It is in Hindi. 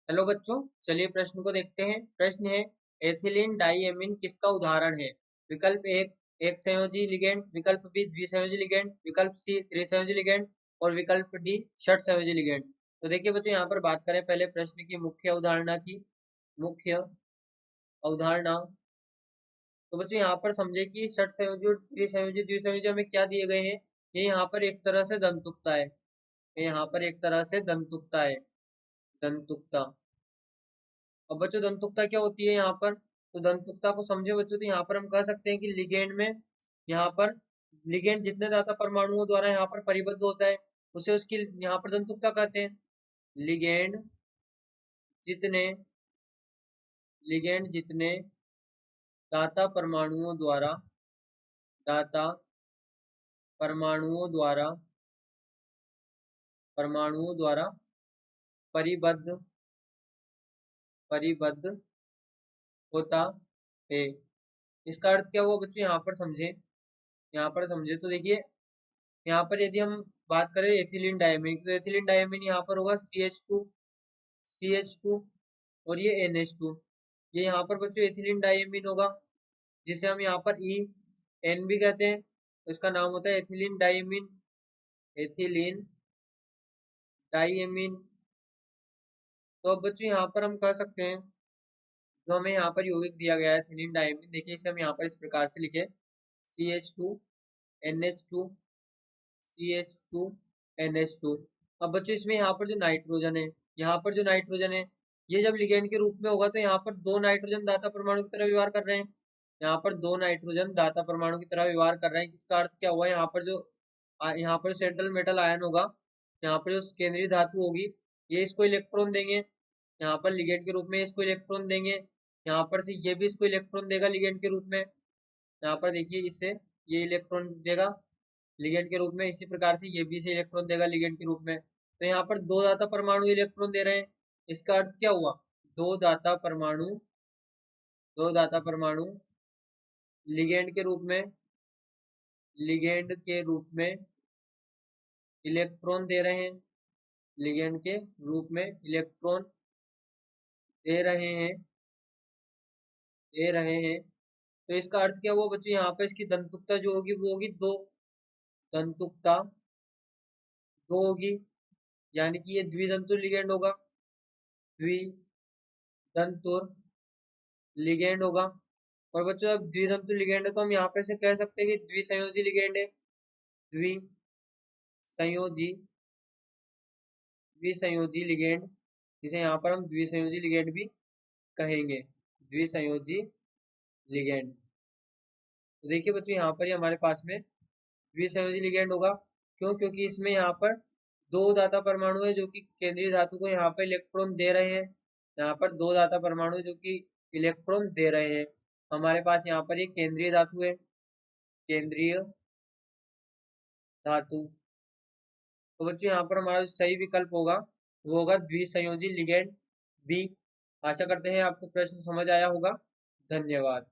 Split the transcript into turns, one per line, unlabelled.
हेलो बच्चों, चलिए प्रश्न को देखते हैं। प्रश्न है, एथिलीन डाइएमीन किसका उदाहरण है? विकल्प एक, एक संयोजी लिगेंड। विकल्प बी, द्विसंयोजी लिगेंड। विकल्प सी, त्रिसंयोजी लिगेंड। और विकल्प डी, षट संयोजी लिगेंड। तो देखिए बच्चों, यहाँ पर बात करें पहले प्रश्न की मुख्य अवधारणा की। मुख्य अवधारणा, तो बच्चों यहाँ पर समझे कि षट संयोजी और त्रिसंयोजी द्विसंयोजी हमें क्या दिए गए हैं। ये यहाँ पर एक तरह से दंतुक्ता है। ये यहाँ पर एक तरह से दंतुक्ता है। दंतुक्ता। अब बच्चों दंतुक्ता क्या होती है यहाँ पर? तो दंतुक्ता को समझे बच्चों, तो यहाँ पर हम कह सकते हैं कि लिगेंड में, यहाँ पर लिगेंड जितने ज्यादा परमाणुओं द्वारा यहाँ पर परिबद्ध होता है, उसे उसकी यहाँ पर दंतुक्ता कहते हैं। लिगेंड जितने लिगेंड जितने दाता परमाणुओं द्वारा दाता परमाणुओं द्वारा परिबद्ध परिबद्ध होता है। इसका अर्थ क्या हुआ बच्चों? यहाँ पर समझे तो देखिए, यहाँ पर यदि हम बात करें एथिलीन डायमीन, तो एथिलीन डायमीन यहाँ पर होगा CH2 और ये NH2। ये यहाँ पर बच्चों एथिलीन डायमीन होगा, जिसे हम यहाँ पर EN भी कहते हैं। तो इसका नाम होता है एथिलीन डायमीन। Ethylene diamine. तो अब बच्चों यहाँ पर हम कह सकते हैं, जो हमें यहाँ पर यौगिक दिया गया है एथिलीन डायमीन, देखिए इसे हम यहाँ पर इस प्रकार से लिखे, CH2 NH2 CH2 NH2। अब बच्चों इसमें यहाँ पर जो नाइट्रोजन है, ये जब लिगेंड के रूप में होगा तो यहाँ पर दो नाइट्रोजन दाता परमाणु की तरह व्यवहार कर रहे हैं। यहाँ पर दो नाइट्रोजन दाता परमाणु की तरह व्यवहार कर रहे हैं। इसका अर्थ क्या हुआ? यहाँ पर सेंट्रल मेटल आयन होगा, यहाँ पर जो केंद्रीय धातु होगी, ये इसको इलेक्ट्रॉन देंगे। यहाँ पर लिगेंड के रूप में इसको इलेक्ट्रॉन देंगे। यहाँ पर से ये भी इसको इलेक्ट्रॉन देगा लिगेंड के रूप में। यहाँ पर देखिए, इसे ये इलेक्ट्रॉन देगा लिगेंड के रूप में। इसी प्रकार से ये भी इसे इलेक्ट्रॉन देगा लिगेंड के रूप में। तो यहाँ पर दो दाता परमाणु इलेक्ट्रॉन दे रहे हैं। इसका अर्थ क्या हुआ? दो दाता परमाणु लिगेंड के रूप में इलेक्ट्रॉन दे रहे हैं। लिगेंड के रूप में इलेक्ट्रॉन दे रहे हैं। तो इसका अर्थ क्या हुआ बच्चों? यहाँ पर इसकी दंतुकता जो होगी वो होगी दो। दंतुकता दो होगी, यानी कि ये द्विदंतुर लिगेंड होगा। द्विदंतुर लिगेंड होगा। और बच्चों अब द्विदंतुर लिगेंड है तो हम यहाँ पे से कह सकते हैं कि द्विसंयोजी लिगेंड है। द्विसंयोजी द्विसंयोजी लिगेंड, जिसे यहाँ पर हम द्विसंयोजी लिगेंड भी कहेंगे। द्विसंयोजी लिगेंड। तो देखिए बच्चों, यहाँ पर ही हमारे पास में द्विसंयोजी लिगेंड होगा। क्यों? क्योंकि इसमें यहाँ पर दो दाता परमाणु है जो कि केंद्रीय धातु को यहाँ पर इलेक्ट्रॉन दे रहे हैं। यहाँ पर दो दाता परमाणु जो कि इलेक्ट्रॉन दे रहे हैं। हमारे पास यहाँ पर एक केंद्रीय धातु है, केंद्रीय धातु। तो बच्चों यहाँ पर हमारा जो सही विकल्प होगा वो होगा द्विसंयोजी लिगेंड बी। आशा करते हैं आपको प्रश्न समझ आया होगा। धन्यवाद।